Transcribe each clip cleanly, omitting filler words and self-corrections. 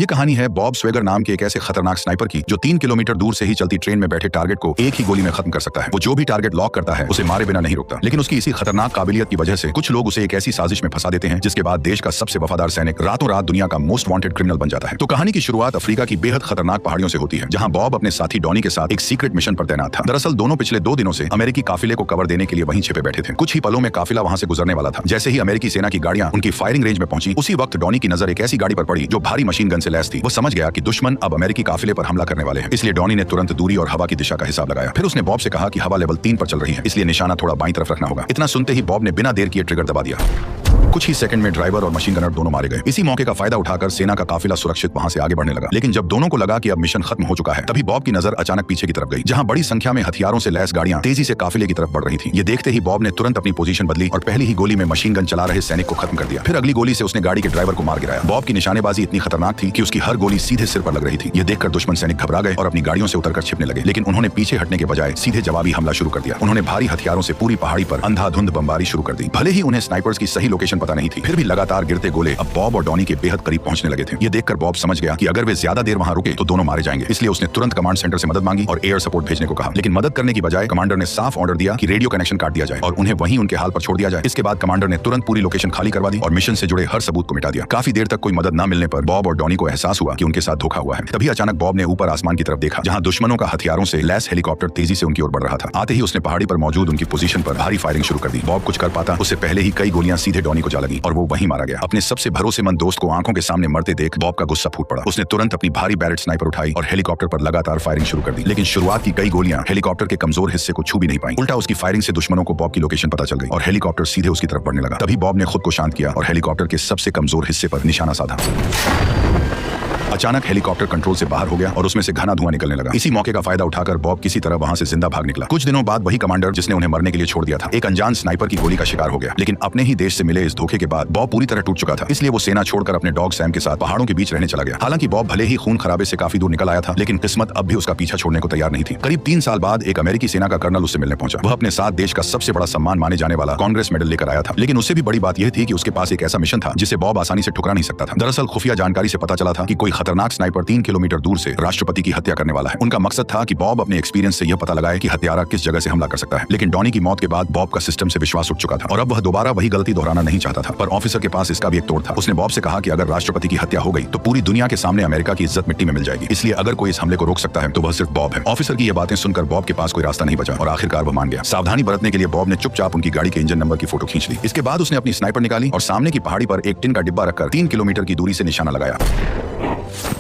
ये कहानी है बॉब स्वेगर नाम के एक ऐसे खतरनाक स्नाइपर की जो 3 किलोमीटर दूर से ही चलती ट्रेन में बैठे टारगेट को एक ही गोली में खत्म कर सकता है। वो जो भी टारगेट लॉक करता है उसे मारे बिना नहीं रुकता, लेकिन उसकी इसी खतरनाक काबिलियत की वजह से कुछ लोग उसे एक ऐसी साजिश में फंसा देते हैं जिसके बाद देश का सबसे वफादार सैनिक रातों रात दुनिया का मोस्ट वांटेड क्रिमिनल बन जाता है। तो कहानी की शुरुआत अफ्रीका की बेहद खतरनाक पहाड़ियों से होती है, जहां बॉब अपने साथी डॉनी के साथ एक सीक्रेट मिशन पर तैनात था। दरअसल दोनों पिछले 2 दिनों से अमेरिकी काफिले को कवर देने के लिए वहीं छिपे बैठे थे। कुछ ही पलों में काफिला वहां से गुजरने वाला था। जैसे ही अमेरिकी सेना की गाड़ियां उनकी फायरिंग रेंज में पहुंची, उसी वक्त डॉनी की नजर एक ऐसी गाड़ी पर पड़ी जो भारी मशीन गन से लैस थी। वो समझ गया कि दुश्मन अब अमेरिकी काफिले पर हमला करने वाले हैं, इसलिए डॉनी ने तुरंत दूरी और हवा की दिशा का हिसाब लगाया। फिर उसने बॉब से कहा कि हवा लेवल 3 पर चल रही है, इसलिए निशाना थोड़ा बाईं तरफ रखना होगा। इतना सुनते ही बॉब ने बिना देर किए ट्रिगर दबा दिया। कुछ ही सेकंड में ड्राइवर और मशीन गनर दोनों मारे गए। इसी मौके का फायदा उठाकर सेना का काफिला सुरक्षित वहां से आगे बढ़ने लगा। लेकिन जब दोनों को लगा कि अब मिशन खत्म हो चुका है, तभी बॉब की नजर अचानक पीछे की तरफ गई, जहां बड़ी संख्या में हथियारों से लैस गाड़ियां तेजी से काफिले की तरफ बढ़ रही थी। ये देखते ही बॉब ने तुरंत अपनी पोजीशन बदली और पहली ही गोली में मशीन गन चला रहे सैनिक को खत्म कर दिया। फिर अगली गोली से उसने गाड़ी के ड्राइवर को मार गिराया। बॉब की निशानेबाजी इतनी खतरनाक थी कि उसकी हर गोली सीधे सिर पर लग रही थी। ये देखकर दुश्मन सैनिक घबरा गए और अपनी गाड़ियों से उतरकर छिपने लगे, लेकिन उन्होंने पीछे हटने के बजाय सीधे जवाबी हमला शुरू कर दिया। उन्होंने भारी हथियारों से पूरी पहाड़ी पर अंधाधुंध बमबारी शुरू कर दी। भले ही उन्हें स्नाइपर्स की सही लोकेशन पता नहीं थी, फिर भी लगातार गिरते गोले अब बॉब और डॉनी के बेहद करीब पहुंचने लगे थे। ये देखकर बॉब समझ गया कि अगर वे ज्यादा देर वहां रुके तो दोनों मारे जाएंगे, इसलिए उसने तुरंत कमांड सेंटर से मदद मांगी और एयर सपोर्ट भेजने को कहा। लेकिन मदद करने की बजाय कमांडर ने साफ ऑर्डर दिया कि रेडियो कनेक्शन काट दिया जाए और उन्हें वहीं उनके हाल पर छोड़ दिया जाए। इसके बाद कमांडर ने तुरंत पूरी लोकेशन खाली करवा दी और मिशन से जुड़े हर सबूत को मिटा दिया। काफी देर तक कोई मदद न मिलने पर बॉब और डॉनी को एहसास हुआ कि उनके साथ धोखा हुआ है। तभी अचानक बॉब ने ऊपर आसमान की तरफ देखा, जहां दुश्मनों का हथियारों से लैस हेलीकॉप्टर तेजी से उनकी ओर बढ़ रहा था। आते ही उसने पहाड़ी पर मौजूद उनकी पोजीशन पर भारी फायरिंग शुरू कर दी। बॉब कुछ कर पाता उससे पहले ही कई गोलियां सीधे डॉनी को जा लगी और वो वहीं मारा गया। अपने सबसे भरोसेमंद दोस्त को आंखों के सामने मरते देख बॉब का गुस्सा फूट पड़ा। उसने तुरंत अपनी भारी बैरेट स्नाइपर उठाई और हेलीकॉप्टर पर लगातार फायरिंग शुरू कर दी। लेकिन शुरुआत की कई गोलियां हेलीकॉप्टर के कमजोर हिस्से को छू भी नहीं पाई। उल्टा उसकी फायरिंग से दुश्मनों को बॉब की लोकेशन पता चल गई और हेलीकॉप्टर सीधे उसकी तरफ बढ़ने लगा। तभी बॉब ने खुद को शांत किया और हेलीकॉप्टर के सबसे कमजोर हिस्से पर निशाना साधा। अचानक हेलीकॉप्टर कंट्रोल से बाहर हो गया और उसमें से घना धुआं निकलने लगा। इसी मौके का फायदा उठाकर बॉब किसी तरह वहां से जिंदा भाग निकला। कुछ दिनों बाद वही कमांडर जिसने उन्हें मरने के लिए छोड़ दिया था, एक अनजान स्नाइपर की गोली का शिकार हो गया। लेकिन अपने ही देश से मिले इस धोखे के बाद बॉब पूरी तरह टूट चुका था, इसलिए वो सेना छोड़कर अपने डॉग सैम के साथ पहाड़ों के बीच रहने चला गया। हालांकि बॉब भले ही खून खराबे से काफी दूर निकल आया था, लेकिन किस्मत अब भी उसका पीछा छोड़ने को तैयार नहीं थी। करीब 3 साल बाद एक अमेरिकी सेना का कर्नल उससे मिलने पहुंचा। वह अपने साथ देश का सबसे बड़ा सम्मान माने जाने वाला कांग्रेस मेडल लेकर आया था। लेकिन उससे भी बड़ी बात यह थी कि उसके पास एक ऐसा मिशन था जिसे बॉब आसानी से ठुकरा नहीं सकता था। दरअसल खुफिया जानकारी से पता चला था कि कोई खतरनाक स्नाइपर 3 किलोमीटर दूर से राष्ट्रपति की हत्या करने वाला है। उनका मकसद था कि बॉब अपने एक्सपीरियंस से यह पता लगाए कि हत्यारा किस जगह से हमला कर सकता है। लेकिन डॉनी की मौत के बाद बॉब का सिस्टम से विश्वास उठ चुका था और अब वह दोबारा वही गलती दोहराना नहीं चाहता था। पर ऑफिसर के पास इसका भी एक तोड़ था। उसने बॉब से कहा कि अगर राष्ट्रपति की हत्या हो गई तो पूरी दुनिया के सामने अमेरिका की इज्जत मिट्टी में मिल जाएगी, इसलिए अगर कोई इस हमले को रोक सकता है तो वह सिर्फ बॉब है। ऑफिसर की ये बातें सुनकर बॉब के पास कोई रास्ता नहीं बचा और आखिरकार वह मान गया। सावधानी बरतने के लिए बॉब ने चुपचाप उनकी गाड़ी के इंजन नंबर की फोटो खींच ली। इसके बाद उसने अपनी स्नाइपर निकाली और सामने की पहाड़ी पर एक टिन का डिब्बा रखकर 3 किलोमीटर की दूरी से निशाना लगाया।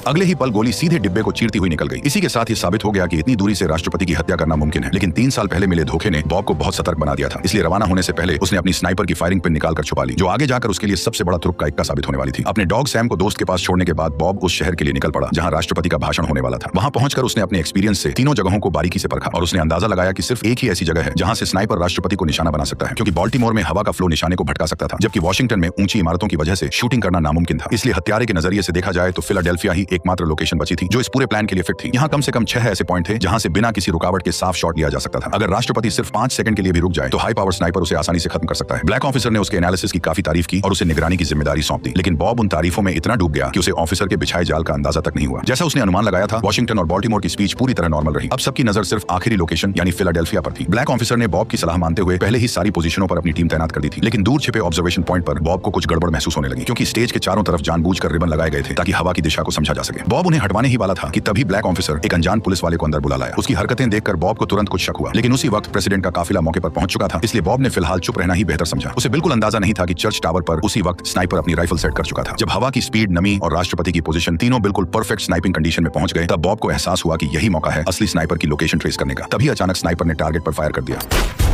अगले ही पल गोली सीधे डिब्बे को चीरती हुई निकल गई। इसी के साथ ही साबित हो गया कि इतनी दूरी से राष्ट्रपति की हत्या करना मुमकिन है। लेकिन 3 साल पहले मिले धोखे ने बॉब को बहुत सतर्क बना दिया था, इसलिए रवाना होने से पहले उसने अपनी स्नाइपर की फायरिंग पिन निकालकर छुपा ली, जो आगे जाकर उसके लिए सबसे बड़ा तुरुप का इक्का साबित होने वाली थी। अपने डॉग सैम को दोस्त के पास छोड़ने के बाद बॉब उस शहर के लिए निकल पड़ा जहां राष्ट्रपति का भाषण होने वाला था। वहां पहुंचकर उसने अपने एक्सपीरियंस से तीनों जगहों को बारीकी से परखा और उसने अंदाजा लगाया कि सिर्फ एक ही ऐसी जगह है जहां से स्नाइपर राष्ट्रपति को निशाना बना सकता है, क्योंकि बाल्टीमोर में हवा का फ्लो निशाने को भटका सकता था, जबकि वॉशिंगटन में ऊंची इमारतों की वजह से शूटिंग करना नामुमकिन था। इसलिए हत्यारे के नजरिए से देखा जाए तो फिलाडेल्फिया ही एकमात्र लोकेशन बची थी जो इस पूरे प्लान के लिए फिट थी। यहाँ कम से कम 6 ऐसे पॉइंट थे जहां से बिना किसी रुकावट के साफ शॉट लिया जा सकता था। अगर राष्ट्रपति सिर्फ 5 सेकंड के लिए भी रुक जाए तो हाई पावर स्नाइपर उसे आसानी से खत्म कर सकता है। ब्लैक ऑफिसर ने उसके एनालिसिस की काफी तारीफ की और उसे निगरानी की जिम्मेदारी सौंप दी। लेकिन बॉब उन तारीफों में इतना डूब गया कि उसे ऑफिसर के बिछाए जाल का अंदाजा तक नहीं हुआ। जैसा उसने अनुमान लगाया था, वॉशिंगटन और बाल्टीमोर की स्पीच पूरी तरह नॉर्मल रही। अब सबकी नजर सिर्फ आखिरी लोकेशन यानी फिलाडेल्फिया पर थी। ब्लैक ऑफिसर ने बॉब की सलाह मानते हुए पहले ही सारी पोजीशनों पर अपनी टीम तैनात कर दी थी। लेकिन दूर छिपे ऑब्जर्वेशन पॉइंट पर बॉब को कुछ गड़बड़ महसूस होने लगी, क्योंकि स्टेज के चारों तरफ जानबूझकर रिबन लगाए गए थे ताकि हवा की दिशा को समझा जा सके। बॉब उन्हें हटवाने ही वाला था कि तभी ब्लैक ऑफिसर एक अनजान पुलिस वाले को अंदर बुला लाया। उसकी हरकतें देखकर बॉब को तुरंत कुछ शक हुआ, लेकिन उसी वक्त प्रेसिडेंट का काफिला मौके पर पहुंच चुका था, इसलिए बॉब ने फिलहाल चुप रहना ही बेहतर समझा। उसे बिल्कुल अंदाजा नहीं था कि चर्च टावर पर उसी वक्त स्नाइपर अपनी राइफल सेट कर चुका था। जब हवा की स्पीड, नमी और राष्ट्रपति की पोजीशन तीनों बिल्कुल परफेक्ट स्नाइपिंग कंडीशन में पहुंच गए, तब बॉब को एहसास हुआ कि यही मौका है असली स्नाइपर की लोकेशन ट्रेस करने का। तभी अचानक स्नाइपर ने टारगेट पर फायर कर दिया।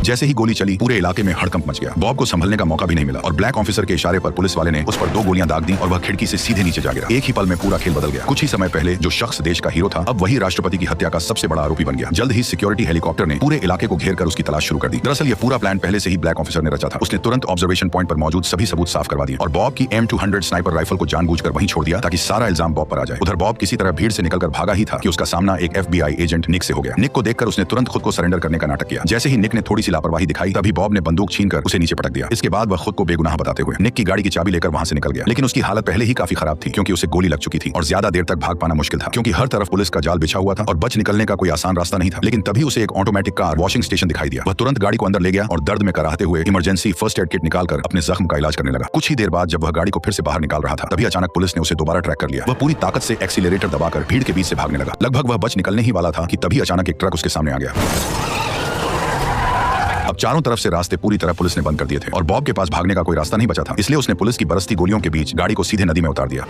जैसे ही गोली चली, पूरे इलाके में हड़कंप मच गया। बॉब को संभलने का मौका भी नहीं मिला और ब्लैक ऑफिसर के इशारे पर पुलिस वाले ने उस पर 2 गोलियां दाग दी और वह खिड़की से सीधे नीचे जा गिरा। एक ही पल में पूरा खेल बदल गया। कुछ ही समय पहले जो शख्स देश का हीरो था, अब वही राष्ट्रपति की हत्या का सबसे बड़ा आरोपी बन गया। जल्द ही सिक्योरिटी हेलीकॉप्टर ने पूरे इलाके को घेर कर उसकी तलाश शुरू कर दी। दरअसल ये पूरा प्लान पहले से ही ब्लैक ऑफिसर ने रचा था। उसने तुरंत ऑब्जर्वेशन पॉइंट पर मौजूद सभी सबूत साफ करवा दिए और बॉब की M200 स्नाइपर राइफल को जानबूझकर वहीं छोड़ दिया ताकि सारा इल्जाम बॉब पर आ जाए। उधर बॉब किसी तरह भीड़ से निकलकर भागा ही था कि उसका सामना एक FBI एजेंट निक से हो गया। निक को देखकर उसने तुरंत खुद को सरेंडर करने का नाटक किया। जैसे ही निक ने थोड़ी सी सी लापरवाही दिखाई तभी बॉब ने बंदूक छीनकर उसे नीचे पटक दिया। इसके बाद वह खुद को बेगुनाह बताते हुए निक की गाड़ी की चाबी लेकर वहां से निकल गया, लेकिन उसकी हालत पहले ही काफी खराब थी क्योंकि उसे गोली लग चुकी थी और ज्यादा देर तक भाग पाना मुश्किल था क्योंकि हर तरफ पुलिस का जाल बिछा हुआ था और बच निकलने का कोई आसान रास्ता नहीं था। लेकिन तभी उसे एक ऑटोमेटिक कार वॉशिंग स्टेशन दिखाई दिया। वह तुरंत गाड़ी को अंदर ले गया और दर्द में कराहते हुए इमरजेंसी फर्स्ट एड किट निकालकर अपने जख्म का इलाज करने लगा। कुछ ही देर बाद जब वह गाड़ी को फिर से बाहर निकाल रहा था तभी अचानक पुलिस ने उसे दोबारा ट्रैक कर लिया। वह पूरी ताकत से एक्सीलरेटर दबाकर भीड़ के बीच से भागने लगा। लगभग वह बच निकलने ही वाला था कि तभी अचानक एक ट्रक उसके सामने आ गया। अब चारों तरफ से रास्ते पूरी तरह पुलिस ने बंद कर दिए थे और बॉब के पास भागने का कोई रास्ता नहीं बचा था, इसलिए उसने पुलिस की बरसती गोलियों के बीच गाड़ी को सीधे नदी में उतार दिया।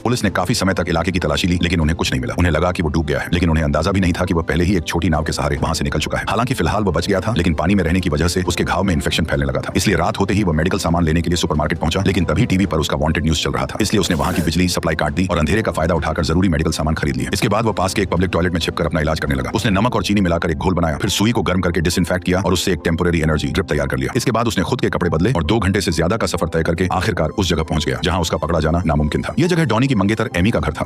पुलिस ने काफी समय तक इलाके की तलाशी ली लेकिन उन्हें कुछ नहीं मिला। उन्हें लगा कि वो डूब गया है, लेकिन उन्हें अंदाजा भी नहीं था कि वह पहले ही एक छोटी नाव के सहारे वहां से निकल चुका है। हालांकि फिलहाल वो बच गया था, लेकिन पानी में रहने की वजह से उसके घाव में इन्फेक्शन फैलने लगा था। इसलिए रात होते ही वो मेडिकल सामान लेने के लिए सुपरमार्केट पहुंचा, लेकिन तभी टीवी पर उसका वांटेड न्यूज चल रहा था। इसलिए उसने वहां की बिजली सप्लाई काट दी और अंधेरे का फायदा उठाकर जरूरी मेडिकल सामान खरीद लिया। इसके बाद वो पास के एक पब्लिक टॉयलेट में छिपकर अपना इलाज करने लगा। उसने नमक और चीनी मिलाकर एक घोल बनाया, फिर सुई को गर्म करके डिसइंफेक्ट किया और उससे एक टेम्पोररी एनर्जी ड्रिप तैयार कर लिया। इसके बाद उसने खुद के कपड़े बदले और 2 घंटे से ज्यादा का सफर तय करके आखिरकार उस जगह पहुंच गया जहां उसका पकड़ा जाना नामुमकिन था। यह जगह डॉनी की मंगेतर एमी का घर था।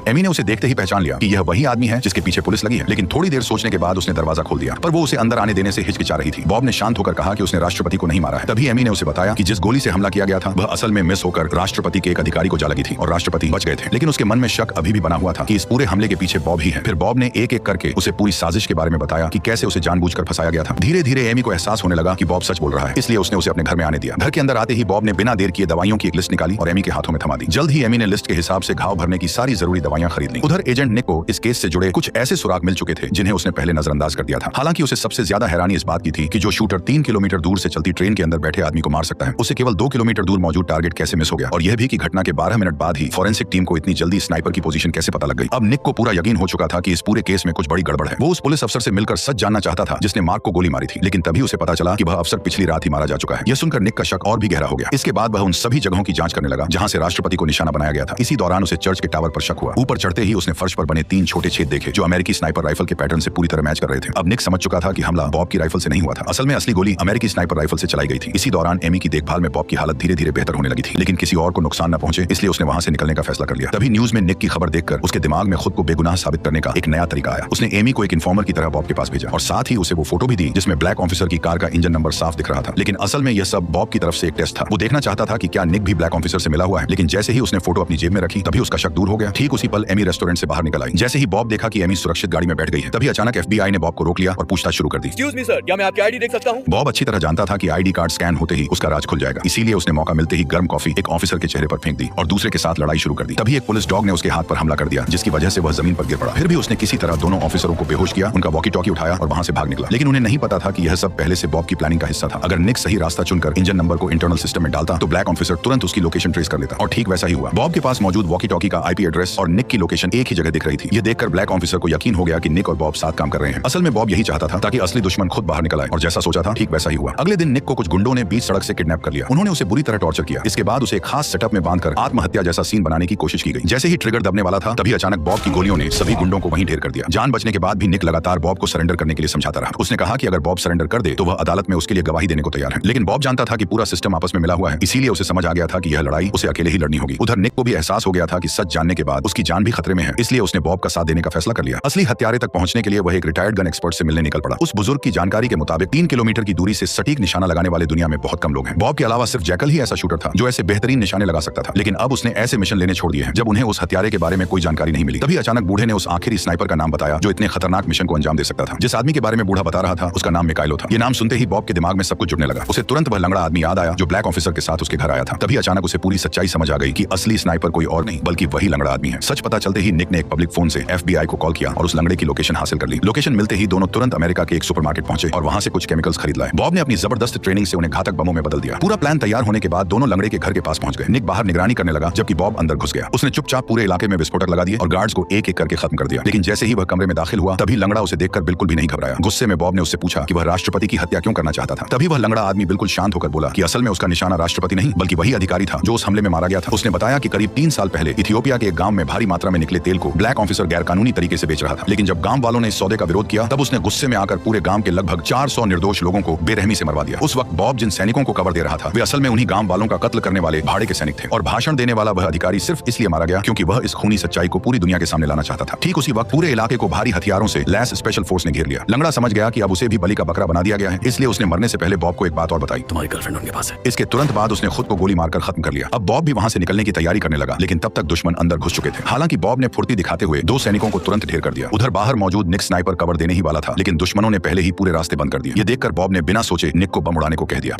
एमी ने उसे देखते ही पहचान लिया कि यह वही आदमी है जिसके पीछे पुलिस लगी है, लेकिन थोड़ी देर सोचने के बाद उसने दरवाजा खोल दिया, पर वो उसे अंदर आने देने से हिचकिचा रही थी। बॉब ने शांत होकर कहा कि उसने राष्ट्रपति को नहीं मारा है। तभी एमी ने उसे बताया कि जिस गोली से हमला किया गया था वह असल में मिस होकर राष्ट्रपति के एक अधिकारी को जा लगी थी और राष्ट्रपति बच गए थे। लेकिन उसके मन में शक अभी भी बना हुआ था कि इस पूरे हमले के पीछे बॉब ही है। फिर बॉब ने एक एक करके उसे पूरी साजिश के बारे में बताया कि कैसे उसे जानबूझकर फंसाया गया था। धीरे धीरे एमी को एहसास होने लगा कि बॉब सच बोल रहा है, इसलिए उसने उसे अपने घर में आने दिया। घर के अंदर आते ही बॉब ने बिना देर किए दवाइयों की एक लिस्ट निकाली और एमी के हाथों में थमा दी। जल्द ही एमी ने लिस्ट के हिसाब से घाव भरने की सारी जरूरी दवाइयां खरीद ली। उधर एजेंट निक को इस केस से जुड़े कुछ ऐसे सुराग मिल चुके थे जिन्हें उसने पहले नजरअंदाज कर दिया था। हालांकि उसे सबसे ज्यादा हैरानी इस बात की थी कि जो शूटर 3 किलोमीटर दूर से चलती ट्रेन के अंदर बैठे आदमी को मार सकता है, उसे केवल 2 किलोमीटर दूर मौजूद टारगेट कैसे मिस हो गया, और यह भी कि घटना के 12 मिनट बाद ही फॉरेंसिक टीम को इतनी जल्दी स्नाइपर की पोजीशन कैसे पता लग गई। अब निक को पूरा यकीन हो चुका था कि इस पूरे केस में कुछ बड़ी गड़बड़ है। वो उस पुलिस अफसर से मिलकर सच जानना चाहता था जिसने मार्क को गोली मारी थी, लेकिन तभी उसे पता चला कि वह अफसर पिछली रात ही मारा जा चुका है। यह सुनकर निक का शक और भी गहरा हो गया। इसके बाद वह उन सभी जगहों की जांच करने लगा जहां से राष्ट्रपति को निशाना बनाया गया था। इसी दौरान उसे चर्च के टावर पर शक हुआ। ऊपर चढ़ते ही उसने फर्श पर बने 3 छोटे छेद देखे जो अमेरिकी स्नाइपर राइफल के पैटर्न से पूरी तरह मैच कर रहे थे। अब निक समझ चुका था कि हमला बॉब की राइफल से नहीं हुआ था। असल में असली गोली अमेरिकी स्नाइपर राइफल से चलाई गई थी। इसी दौरान एमी की देखभाल में बॉब की हालत धीरे धीरे बेहतर होने लगी थी, लेकिन किसी और को नुकसान न पहुंचे इसलिए उसने वहां से निकलने का फैसला कर लिया। तभी न्यूज में निक की खबर देखकर उसके दिमाग में खुद को बेगुनाह साबित करने का एक नया तरीका आया। उसने एमी को एक इन्फॉर्मर की तरह बॉब के पास भेजा और साथ ही उसे वो फोटो भी दी जिसमें ब्लैक ऑफिसर की कार का इंजन नंबर साफ दिख रहा था। लेकिन असल में यह सब बॉब की तरफ से एक टेस्ट था। वो देखना चाहता था कि क्या निक भी ब्लैक ऑफिसर से मिला हुआ है। लेकिन जैसे ही उसने फोटो अपनी जेब में रखी तभी उसका शक दूर हो गया। ठीक उसी पल एमी रेस्टोरेंट से बाहर निकल आई। जैसे ही बॉब देखा कि एमी सुरक्षित गाड़ी में बैठ गई है तभी अचानक FBI ने बॉब को रोक लिया और पूछताछ शुरू कर दी। एक्सक्यूज मी सर, क्या मैं आपकी आईडी देख सकता हूं? बॉब अच्छी तरह जानता था कि आईडी कार्ड स्कैन होते ही उसका राज खुल जाएगा, इसीलिए उसने मौका मिलते ही गर्म कॉफी एक ऑफिसर के चेहरे पर फेंक दी और दूसरे के साथ लड़ाई शुरू कर दी। तभी एक पुलिस डॉग ने उसके हाथ पर हमला कर दिया जिसकी वजह से वह जमीन पर गिर पड़ा। फिर भी उसने किसी तरह दोनों ऑफिसरों को बेहोश किया, उनका वॉकी टॉकी उठाया और वहां से भाग निकला। लेकिन उन्हें नहीं पता था कि यह सब पहले से बॉब की प्लानिंग का हिस्सा था। अगर निक सही रास्ता चुनकर इंजन नंबर को इंटरनल सिस्टम में डालता तो ब्लैक ऑफिसर तुरंत उसकी लोकेशन ट्रेस कर लेता, और ठीक वैसा ही हुआ। बॉब के पास मौजूद वॉकी टॉकी का IP एड्रेस और निक की लोकेशन एक ही जगह दिख रही थी। यह देखकर ब्लैक ऑफिसर को यकीन हो गया कि निक और बॉब साथ काम कर रहे हैं। असल में बॉब यही चाहता था ताकि असली दुश्मन खुद बाहर निकल आए, और जैसा सोचा था ठीक वैसा ही हुआ। अगले दिन निक को कुछ गुंडों ने बीच सड़क से किडनैप कर लिया। उन्होंने उसे बुरी तरह टॉर्चर किया। इसके बाद उसे एक खास सेटअप में बांधकर आत्महत्या जैसा सीन बनाने की कोशिश की गई। जैसे ही ट्रिगर दबने वाला था तभी अचानक बॉब की गोलियों ने सभी गुंडों को वहीं ढेर कर दिया। जान बचने के बाद भी निक लगातार बॉब को सरेंडर करने के लिए समझाता रहा। उसने कहा कि अगर बॉब सरेंडर कर दे तो वह अदालत में उसके लिए गवाही देने को तैयार है। लेकिन बॉब जानता था कि पूरा सिस्टम आपस में मिला हुआ है, इसीलिए उसे समझ आ गया था कि यह लड़ाई उसे अकेले ही लड़नी होगी। उधर निक को भी एहसास हो गया था कि सच जानने के बाद उसकी जान भी खतरे में है, इसलिए उसने बॉब का साथ देने का फैसला कर लिया। असली हत्यारे तक पहुंचने के लिए वह एक रिटायर्ड गन एक्सपर्ट से मिलने निकल पड़ा। उस बुजुर्ग की जानकारी के मुताबिक 3 किलोमीटर की दूरी से सटीक निशाना लगाने वाले दुनिया में बहुत कम लोग हैं। बॉब के अलावा सिर्फ जैकल ही ऐसा शूटर था जो ऐसे बेहतरीन निशाने लगा सकता था। लेकिन अब उसने ऐसे मिशन लेने छोड़ दिए हैं जब उन्हें उस हत्यारे के बारे में कोई जानकारी नहीं मिली। तभी अचानक बूढ़े ने उस आखिरी स्नाइपर का नाम बताया जो इतने खतरनाक मिशन को अंजाम दे सकता था। जिस आदमी के बारे में बूढ़ा बता रहा था उसका नाम मिकाइलो था। ये नाम सुनते ही बॉब के दिमाग में सब कुछ जुड़ने लगा। उसे तुरंत वह लंगड़ा आदमी याद आया जो ब्लैक ऑफिसर के साथ उसके घर आया था। तभी अचानक उसे पूरी सच्चाई समझ आ गई कि असली स्नाइपर कोई और नहीं बल्कि वही लंगड़ा आदमी है। सच पता चलते ही निक ने एक पब्लिक फोन से FBI को कॉल किया और उस लंगड़े की लोकेशन हासिल कर ली। लोकेशन मिलते ही दोनों तुरंत अमेरिका के एक सुपरमार्केट पहुंचे और वहां से कुछ केमिकल्स खरीद लाए। बॉब ने अपनी जबरदस्त ट्रेनिंग से उन्हें घातक बमों में बदल दिया। पूरा प्लान तैयार होने के बाद दोनों लंगड़े के घर के पास पहुंच गए। निक बाहर निगरानी करने लगा जबकि बॉब अंदर घुस गया। उसने चुपचाप पूरे इलाके में विस्फोटक लगा दिए और गार्ड्स को एक एक करके खत्म कर दिया। लेकिन जैसे ही वह कमरे में दाखिल हुआ तभी लंगड़ा उसे देखकर बिल्कुल भी नहीं घबराया। गुस्से में बॉब ने उससे पूछा कि वह राष्ट्रपति की हत्या क्यों करना चाहता था। तभी वह लंगड़ा आदमी बिल्कुल शांत होकर बोला कि असल में उसका निशाना राष्ट्रपति नहीं बल्कि वही अधिकारी था जो उस हमले में मारा गया था। उसने बताया कि करीब 3 साल पहले इथियोपिया के एक गांव में भारी मात्रा में निकले तेल को ब्लैक ऑफिसर गैर कानूनी तरीके से बेच रहा था। लेकिन जब गांव वालों ने इस सौदे का विरोध किया तब उसने गुस्से में आकर पूरे गांव के लगभग 400 निर्दोष लोगों को बेरहमी से मरवा दिया। उस वक्त बॉब जिन सैनिकों को कवर दे रहा था वे असल में उन्हीं गांव वालों का कत्ल करने वाले भाड़े के सैनिक थे और भाषण देने वाला वह अधिकारी सिर्फ इसलिए मारा गया क्योंकि वह इस खूनी सच्चाई को पूरी दुनिया के सामने लाना चाहता था। ठीक उसी वक्त पूरे इलाके को भारी हथियारों से लैस स्पेशल फोर्स ने घेर लिया। लंगड़ा समझ गया कि अब उसे भी बलि का बकरा बना दिया गया है, इसलिए उसने मरने से पहले बॉब को एक बात और बताई, तुम्हारी गर्लफ्रेंड उनके पास है। इसके तुरंत बाद उसने खुद को गोली मारकर खत्म कर लिया। अब बॉब भी वहां से निकलने की तैयारी करने लगा, लेकिन तब तक दुश्मन अंदर घुस चुके थे। हालांकि बॉब ने फुर्ती दिखाते हुए 2 सैनिकों को तुरंत ढेर कर दिया। उधर बाहर मौजूद निक स्नाइपर कवर देने ही वाला था, लेकिन दुश्मनों ने पहले ही पूरे रास्ते बंद कर दिए। ये देखकर बॉब ने बिना सोचे निक को बम उड़ाने को कह दिया।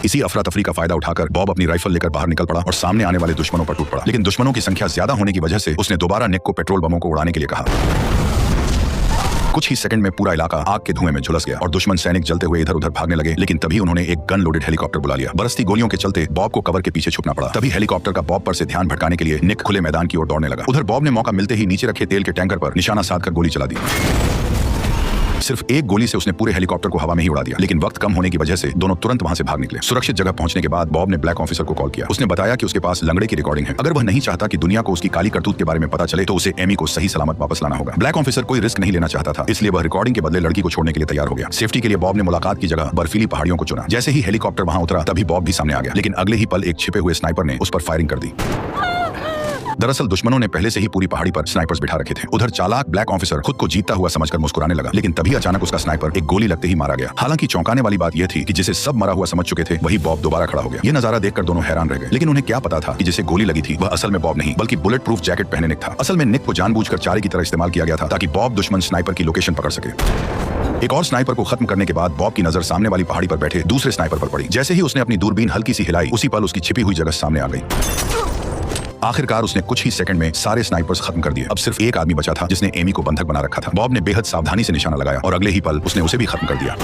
इसी अफरा तफरी का फायदा उठाकर बॉब अपनी राइफल लेकर बाहर निकल पड़ा और सामने आने वाले दुश्मनों पर टूट पड़ा। लेकिन दुश्मनों की संख्या ज्यादा होने की वजह से उसने दोबारा निक को पेट्रोल बमों को उड़ाने के लिए कहा। कुछ ही सेकंड में पूरा इलाका आग के धुएं में झुलस गया और दुश्मन सैनिक जलते हुए इधर उधर भागने लगे। लेकिन तभी उन्होंने एक गन लोडेड हेलीकॉप्टर बुला लिया। बरसती गोलियों के चलते बॉब को कवर के पीछे छुपना पड़ा। तभी हेलीकॉप्टर का बॉब पर से ध्यान भटकाने के लिए निक खुले मैदान की ओर दौड़ने लगा। उधर बॉब ने मौका मिलते ही नीचे रखे तेल के टैंकर पर निशाना साधकर गोली चला दी। सिर्फ एक गोली से उसने पूरे हेलीकॉप्टर को हवा में ही उड़ा दिया। लेकिन वक्त कम होने की वजह से दोनों तुरंत वहां से भाग निकले। सुरक्षित जगह पहुंचने के बाद बॉब ने ब्लैक ऑफिसर को कॉल किया। उसने बताया कि उसके पास लंगड़े की रिकॉर्डिंग है। अगर वह नहीं चाहता कि दुनिया को उसकी काली करतूत के बारे में पता चले तो उसे एमी को सही सलामत वापस लाना होगा। ब्लैक ऑफिसर कोई रिस्क नहीं लेना चाहता था, इसलिए वह रिकॉर्डिंग के बदले लड़की को छोड़ने के लिए तैयार हो गया। सेफ्टी के लिए बॉब ने मुलाकात की जगह बर्फीली पहाड़ियों को चुना। जैसे ही हेलीकॉप्टर वहां उतरा तभी बॉब भी सामने आ गया, लेकिन अगले ही पल एक छिपे हुए स्नाइपर ने उस पर फायरिंग कर दी। दरअसल दुश्मनों ने पहले से ही पूरी पहाड़ी पर स्नाइपर्स बिठा रखे थे। उधर चालाक ब्लैक ऑफिसर खुद को जीतता हुआ समझकर मुस्कुराने लगा, लेकिन तभी अचानक उसका स्नाइपर एक गोली लगते ही मारा गया। हालांकि चौंकाने वाली बात यह थी कि जिसे सब मरा हुआ समझ चुके थे वही बॉब दोबारा खड़ा हो गया। ये नजारा देखकर दोनों हैरान रह गए, लेकिन उन्हें क्या पता था कि जिसे गोली लगी थी वह असल में बॉब नहीं बल्कि बुलेट प्रूफ जैकेट पहने निक था। असल में निक को जानबूझकर चारे की तरह इस्तेमाल किया गया था ताकि बॉब दुश्मन स्नाइपर की लोकेशन पकड़ सके। एक और स्नाइपर को खत्म करने के बाद बॉब की नजर सामने वाली पहाड़ी पर बैठे दूसरे स्नाइपर पर पड़ी। जैसे ही उसने अपनी दूरबीन हल्की सी हिलाई उसी पल उसकी छिपी हुई जगह सामने आ गई। आखिरकार उसने कुछ ही सेकंड में सारे स्नाइपर्स खत्म कर दिए। अब सिर्फ एक आदमी बचा था जिसने एमी को बंधक बना रखा था। बॉब ने बेहद सावधानी से निशाना लगाया और अगले ही पल उसने उसे भी खत्म कर दिया।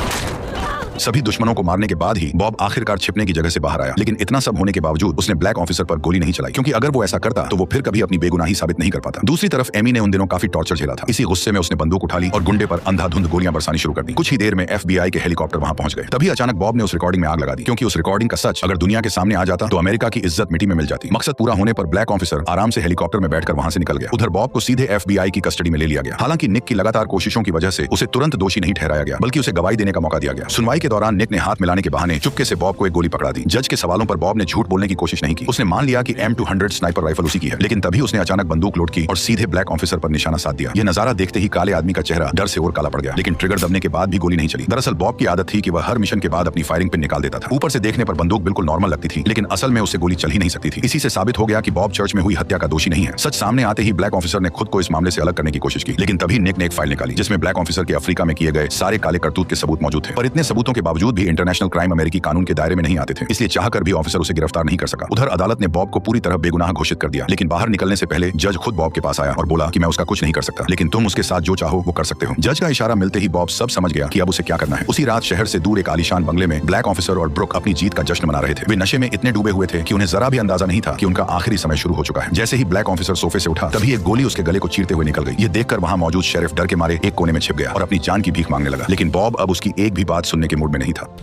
सभी दुश्मनों को मारने के बाद ही बॉब आखिरकार छिपने की जगह से बाहर आया। लेकिन इतना सब होने के बावजूद उसने ब्लैक ऑफिसर पर गोली नहीं चलाई, क्योंकि अगर वो ऐसा करता तो वो फिर कभी अपनी बेगुनाही साबित नहीं कर पाता। दूसरी तरफ एमी ने उन दिनों काफी टॉर्चर झेला था। इसी गुस्से में उसने बंदूक उठा ली और गुंडे पर अंधाधुंध गोलियां बरसानी शुरू कर दी। कुछ ही देर में FBI के हेलीकॉप्टर वहां पहुंच गए। तभी अचानक बॉब ने उस रिकॉर्डिंग में आग लगा दी, क्योंकि उस रिकॉर्डिंग का सच अगर दुनिया के सामने आ जाता तो अमेरिका की इज्जत मिट्टी में मिल जाती। मकसद पूरा होने पर ब्लैक ऑफिसर आराम से हेलीकॉप्टर में बैठकर वहां से निकल गया। उधर बॉब को सीधे FBI की कस्टडी में ले लिया गया। हालांकि निक की लगातार कोशिशों की वजह से उसे तुरंत दोषी नहीं ठहराया गया, बल्कि उसे गवाही देने का मौका दिया गया। सुनवाई के दौरान निक ने हाथ मिलाने के बहाने चुपके से बॉब को एक गोली पकड़ा दी। जज के सवालों पर बॉब ने झूठ बोलने की कोशिश नहीं की। उसने मान लिया कि M200 स्नाइपर राइफल उसी की है। लेकिन तभी उसने अचानक बंदूक लोड की और सीधे ब्लैक ऑफिसर पर निशाना साध दिया। यह नजारा देखते ही काले आदमी का चेहरा डर से और काला पड़ गया, लेकिन ट्रिगर दबने के बाद भी गोली नहीं चली। दरअसल बॉब की आदत थी कि वह हर मिशन के बाद अपनी फायरिंग पिन निकाल देता था। ऊपर से देखने पर बंदूक बिल्कुल नॉर्मल लगती थी, लेकिन असल में उससे गोली चल ही नहीं सकती थी। इसी से साबित हो गया कि बॉब चर्च में हुई हत्या का दोषी नहीं है। सच सामने आते ही ब्लैक ऑफिसर ने खुद को इस मामले से अलग करने की कोशिश की, लेकिन तभी निक ने एक फाइल निकाली जिसमें ब्लैक ऑफिसर के अफ्रीका में किए गए सारे काले करतूत के सबूत मौजूद थे। पर इतने सबूतों के बावजूद भी इंटरनेशनल क्राइम अमेरिकी कानून के दायरे में नहीं आते थे, इसलिए चाहकर भी ऑफिसर उसे गिरफ्तार नहीं कर सका। उधर अदालत ने बॉब को पूरी तरह बेगुनाह घोषित कर दिया, लेकिन बाहर निकलने से पहले जज खुद बॉब के पास आया और बोला कि मैं उसका कुछ नहीं कर सकता, लेकिन तुम उसके साथ जो चाहो वो कर सकते हो। जज का इशारा मिलते ही बॉब सब समझ गया कि अब उसे क्या करना है। उसी रात शहर से दूर एक आलीशान बंगले में ब्लैक ऑफिसर और ब्रुक अपनी जीत का जश्न मना रहे थे। वे नशे में इतने डूबे हुए थे कि उन्हें जरा भी अंदाजा नहीं था कि उनका आखिरी समय शुरू हो चुका है। जैसे ही ब्लैक ऑफिसर सोफे से उठा तभी एक गोली उसके गले को चीरते हुए निकल गई। ये देखकर वहां मौजूद शेरिफ डर के मारे एक कोने में छिप गया और अपनी जान की भीख मांगने लगा। लेकिन बॉब अब उसकी एक भी बात सुनने के मूड में नहीं था।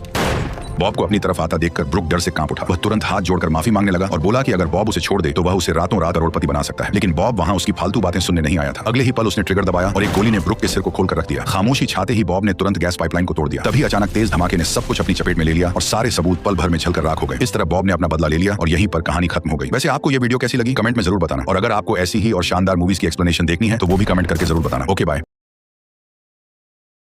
बॉब को अपनी तरफ आता देखकर ब्रुक डर से कांप उठा। वह तुरंत हाथ जोड़कर माफी मांगने लगा और बोला कि अगर बॉब उसे छोड़ दे तो वह उसे रातों रात अरोड़पति बना सकता है। लेकिन बॉब वहां उसकी फालतू बातें सुनने नहीं आया था। अगले ही पल उसने ट्रिगर दबाया और एक गोली ने ब्रुक के सिर को खोलकर रख दिया। खामोशी छाते ही बॉब ने तुरंत गैस पाइपलाइन को तोड़ दिया। तभी अचानक तेज धमाके ने सब कुछ अपनी चपेट में ले लिया और सारे सबूत पल भर में जलकर राख हो गए। इस तरह बॉब ने अपना बदला ले लिया और यहीं पर कहानी खत्म हो गई। वैसे आपको ये वीडियो कैसी लगी कमेंट में जरूर बताना, और अगर आपको ऐसी ही और शानदार मूवीज की एक्सप्लेनेशन देखनी है तो वो भी कमेंट करके जरूर बताना। Okay bye.